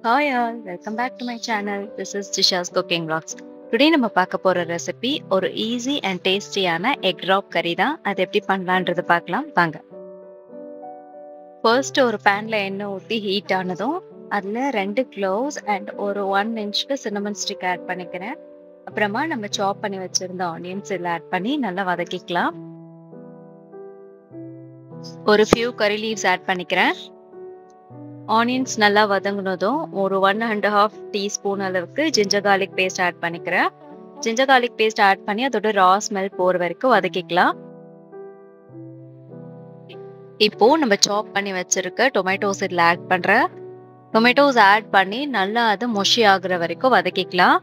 Hi all, welcome back to my channel. This is Jisha's Cooking Vlogs. Today நம்ம பார்க்க போற recipe ஒரு easy and டேஸ்டியான egg drop கறி தான். அது எப்படி பண்ணலான்றதை பார்க்கலாம் வாங்க. ஃபர்ஸ்ட் ஒரு பேன்ல எண்ணெய் ஊற்றி ஹீட் ஆனதும் அதில் 2 க்ளோவ்ஸ் அண்ட் ஒரு 1 இன்ச்சுக்கு சின்னமன் ஸ்டிக் ஆட் பண்ணிக்கிறேன். அப்புறமா நம்ம சாப் பண்ணி வச்சிருந்த ஆனியன்ஸ் இதில் ஆட் பண்ணி நல்லா வதக்கிக்கலாம். ஒரு ஃபியூ கறி லீவ்ஸ் ஆட் பண்ணிக்கிறேன். ஆனியன்ஸ் நல்லா வதங்கினதும் ஒரு 1.5 டீஸ்பூன் அளவுக்கு ஜிஞ்சர் கார்லிக் பேஸ்ட் ஆட் பண்ணிக்கிறேன். ஜிஞ்சர் கார்லிக் பேஸ்ட் ஆட் பண்ணி அதோட ரா ஸ்மெல் போற வரைக்கும் வதக்கிக்கலாம். இப்போ நம்ம சாப் பண்ணி வச்சிருக்க டொமேட்டோஸ் இதில் ஆட் பண்றேன். டொமேட்டோஸ் ஆட் பண்ணி நல்லா அது மொஷி ஆகுற வரைக்கும் வதக்கிக்கலாம்.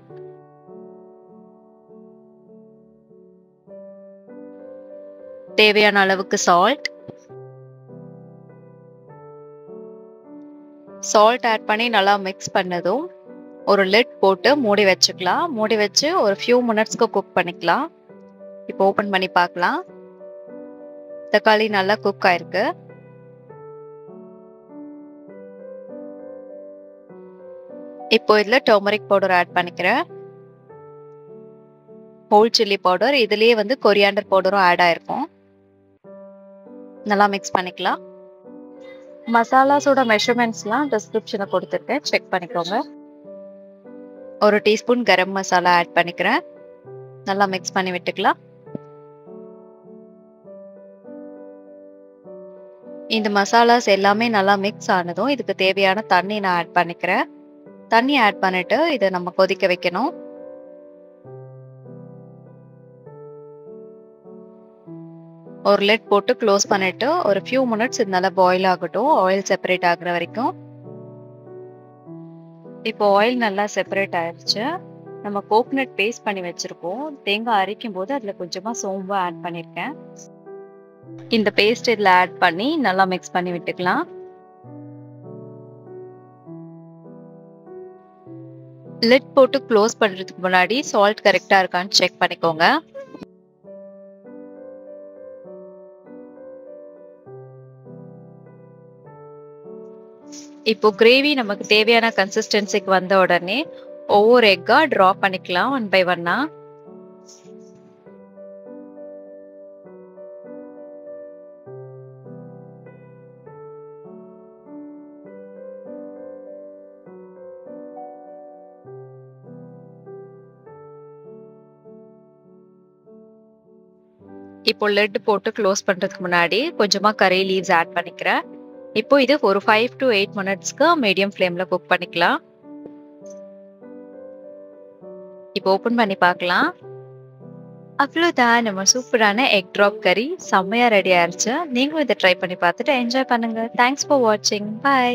தேவையான அளவுக்கு சால்ட் ஆட் பண்ணி நல்லா மிக்ஸ் பண்ணதும் ஒரு லிட் போட்டு மூடி வச்சுக்கலாம். மூடி வச்சு ஒரு ஃபியூ மினிட்ஸ்க்கு குக் பண்ணிக்கலாம். இப்போ ஓப்பன் பண்ணி பார்க்கலாம். தக்காளி நல்லா குக் ஆயிருக்கு. இப்போ இதில் டர்மரிக் பவுடர் ஆட் பண்ணிக்கிறேன். ஹோல் சில்லி பவுடர், இதுலயே வந்து கொரியாண்டர் பவுடரும் ஆட் ஆயிருக்கும். நல்லா மிக்ஸ் பண்ணிக்கலாம். மசாலாஸோட மெஷர்மெண்ட்ஸ்லாம் டிஸ்கிரிப்ஷனில் கொடுத்துருக்கேன், செக் பண்ணிக்கோங்க. ஒரு டீஸ்பூன் கரம் மசாலா ஆட் பண்ணிக்கிறேன். நல்லா மிக்ஸ் பண்ணி விட்டுக்கலாம். இந்த மசாலாஸ் எல்லாமே நல்லா மிக்ஸ் ஆனதும் இதுக்கு தேவையான தண்ணி நான் ஆட் பண்ணிக்கிறேன். தண்ணி ஆட் பண்ணிட்டு இதை நம்ம கொதிக்க வைக்கணும். ஒரு லிட் போட்டு க்ளோஸ் பண்ணிட்டு ஒரு ஃபியூ மினிட்ஸ் இது நல்லா பாயில் ஆகட்டும், ஆயில் செப்பரேட் ஆகுற வரைக்கும். இப்போ ஆயில் நல்லா செப்பரேட் ஆயிடுச்சு. நம்ம கோகனட் பேஸ்ட் பண்ணி வச்சிருக்கோம். தேங்காய் அரைக்கும் போது அதுல கொஞ்சமா சோம்பு ஆட் பண்ணிருக்கேன். இந்த பேஸ்ட் இதுல ஆட் பண்ணி நல்லா மிக்ஸ் பண்ணி விட்டுக்கலாம். லிட் போட்டு க்ளோஸ் பண்றதுக்கு முன்னாடி சால்ட் கரெக்டா இருக்கான்னு செக் பண்ணிக்கோங்க. இப்போ கிரேவி நமக்கு தேவையான கன்சிஸ்டன்சிக்கு வந்த உடனே ஒவ்வொரு எக்கா ட்ராப் பண்ணிக்கலாம் ஒன் பை ஒன்னா. இப்போ லெட் போட்டு க்ளோஸ் பண்றதுக்கு முன்னாடி கொஞ்சமா கறி லீவ்ஸ் ஆட் பண்ணிக்கிறேன். இப்போ இது ஒரு 5 to 8 மினிட்ஸ்க்கு மீடியம் ஃப்ளேம்ல குக் பண்ணிக்கலாம். இப்போ ஓபன் பண்ணி பார்க்கலாம். அவ்வளோதான், நம்ம சூப்பரான எக் ட்ராப் கறி செம்மையா ரெடி ஆயிடுச்சு. நீங்களும் இதை ட்ரை பண்ணி பார்த்துட்டு என்ஜாய் பண்ணுங்க. தேங்க்ஸ் ஃபார் வாட்சிங். பை.